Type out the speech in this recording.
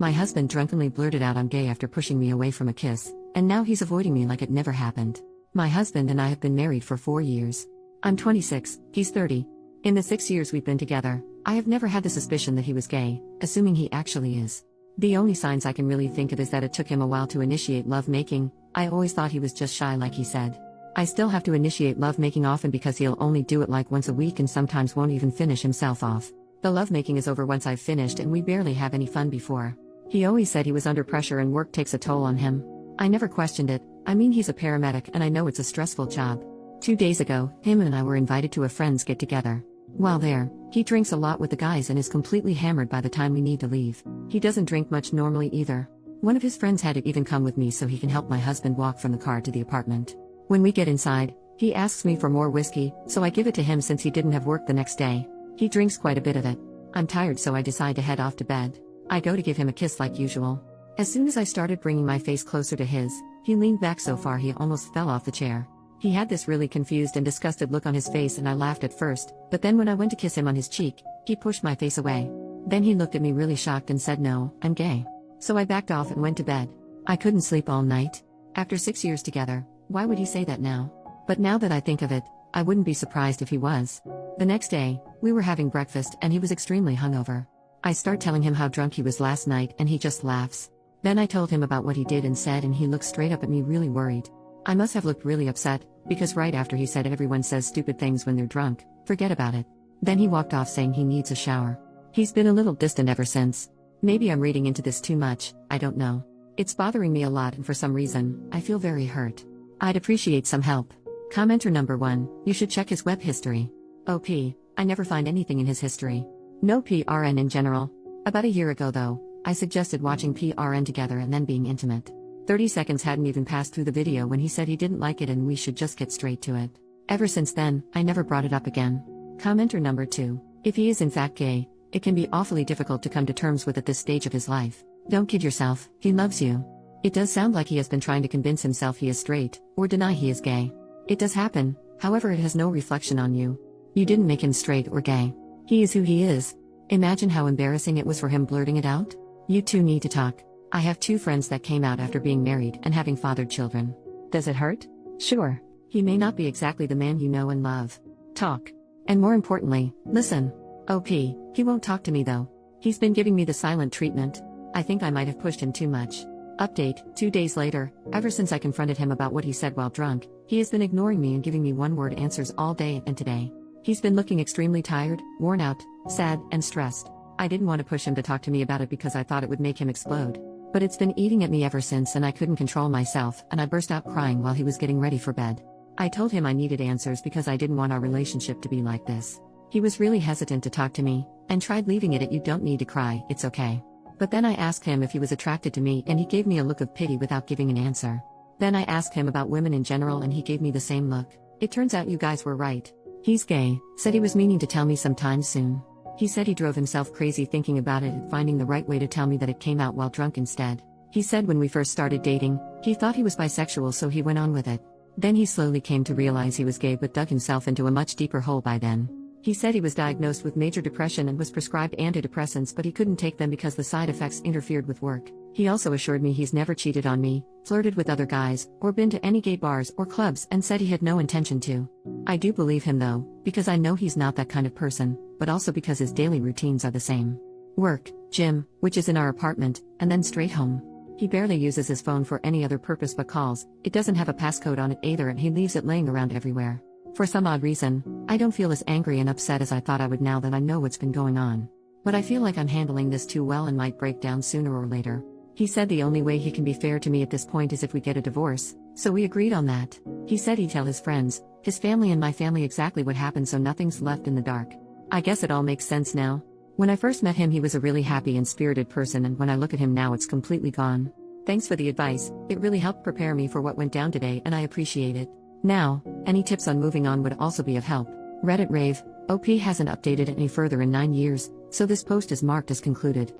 My husband drunkenly blurted out I'm gay after pushing me away from a kiss, and now he's avoiding me like it never happened. My husband and I have been married for 4 years. I'm 26, he's 30. In the 6 years we've been together, I have never had the suspicion that he was gay, assuming he actually is. The only signs I can really think of is that it took him a while to initiate lovemaking. I always thought he was just shy like he said. I still have to initiate lovemaking often because he'll only do it like once a week and sometimes won't even finish himself off. The lovemaking is over once I've finished and we barely have any fun before. He always said he was under pressure and work takes a toll on him. I never questioned it. I mean, he's a paramedic and I know it's a stressful job. 2 days ago, him and I were invited to a friend's get-together. While there, he drinks a lot with the guys and is completely hammered by the time we need to leave. He doesn't drink much normally either. One of his friends had to even come with me so he can help my husband walk from the car to the apartment. When we get inside, he asks me for more whiskey, so I give it to him since he didn't have work the next day. He drinks quite a bit of it. I'm tired, so I decide to head off to bed. I go to give him a kiss like usual. As soon as I started bringing my face closer to his, he leaned back so far he almost fell off the chair. He had this really confused and disgusted look on his face and I laughed at first, but then when I went to kiss him on his cheek, he pushed my face away. Then he looked at me really shocked and said, "No, I'm gay." So I backed off and went to bed. I couldn't sleep all night. After 6 years together, why would he say that now? But now that I think of it, I wouldn't be surprised if he was. The next day, we were having breakfast and he was extremely hungover. I start telling him how drunk he was last night and he just laughs. Then I told him about what he did and said and he looked straight up at me really worried. I must have looked really upset, because right after he said everyone says stupid things when they're drunk, forget about it. Then he walked off saying he needs a shower. He's been a little distant ever since. Maybe I'm reading into this too much, I don't know. It's bothering me a lot and for some reason, I feel very hurt. I'd appreciate some help. Commenter number 1, you should check his web history. OP, I never find anything in his history. No PRN in general. About a year ago though, I suggested watching PRN together and then being intimate. 30 seconds hadn't even passed through the video when he said he didn't like it and we should just get straight to it. Ever since then, I never brought it up again. Commenter number 2, if he is in fact gay, it can be awfully difficult to come to terms with at this stage of his life. Don't kid yourself, he loves you. It does sound like he has been trying to convince himself he is straight, or deny he is gay. It does happen, however it has no reflection on you. You didn't make him straight or gay. He is who he is. Imagine how embarrassing it was for him blurting it out. You two need to talk. I have 2 friends that came out after being married and having fathered children. Does it hurt? Sure. He may not be exactly the man you know and love. Talk. And more importantly, listen. OP, he won't talk to me though. He's been giving me the silent treatment. I think I might have pushed him too much. Update, 2 days later, ever since I confronted him about what he said while drunk, he has been ignoring me and giving me one-word answers all day and today. He's been looking extremely tired, worn out, sad, and stressed. I didn't want to push him to talk to me about it because I thought it would make him explode. But it's been eating at me ever since and I couldn't control myself and I burst out crying while he was getting ready for bed. I told him I needed answers because I didn't want our relationship to be like this. He was really hesitant to talk to me, and tried leaving it at "You don't need to cry, it's okay." But then I asked him if he was attracted to me and he gave me a look of pity without giving an answer. Then I asked him about women in general and he gave me the same look. It turns out you guys were right. He's gay, said he was meaning to tell me sometime soon. He said he drove himself crazy thinking about it and finding the right way to tell me that it came out while drunk instead. He said when we first started dating, he thought he was bisexual so he went on with it. Then he slowly came to realize he was gay but dug himself into a much deeper hole by then. He said he was diagnosed with major depression and was prescribed antidepressants but he couldn't take them because the side effects interfered with work. He also assured me he's never cheated on me, flirted with other guys, or been to any gay bars or clubs and said he had no intention to. I do believe him though, because I know he's not that kind of person, but also because his daily routines are the same. Work, gym, which is in our apartment, and then straight home. He barely uses his phone for any other purpose but calls. It doesn't have a passcode on it either and he leaves it laying around everywhere. For some odd reason, I don't feel as angry and upset as I thought I would now that I know what's been going on. But I feel like I'm handling this too well and might break down sooner or later. He said the only way he can be fair to me at this point is if we get a divorce, so we agreed on that. He said he'd tell his friends, his family and my family exactly what happened so nothing's left in the dark. I guess it all makes sense now. When I first met him he was a really happy and spirited person and when I look at him now it's completely gone. Thanks for the advice, it really helped prepare me for what went down today and I appreciate it. Now, any tips on moving on would also be of help. Reddit rave, OP hasn't updated any further in 9 years, so this post is marked as concluded.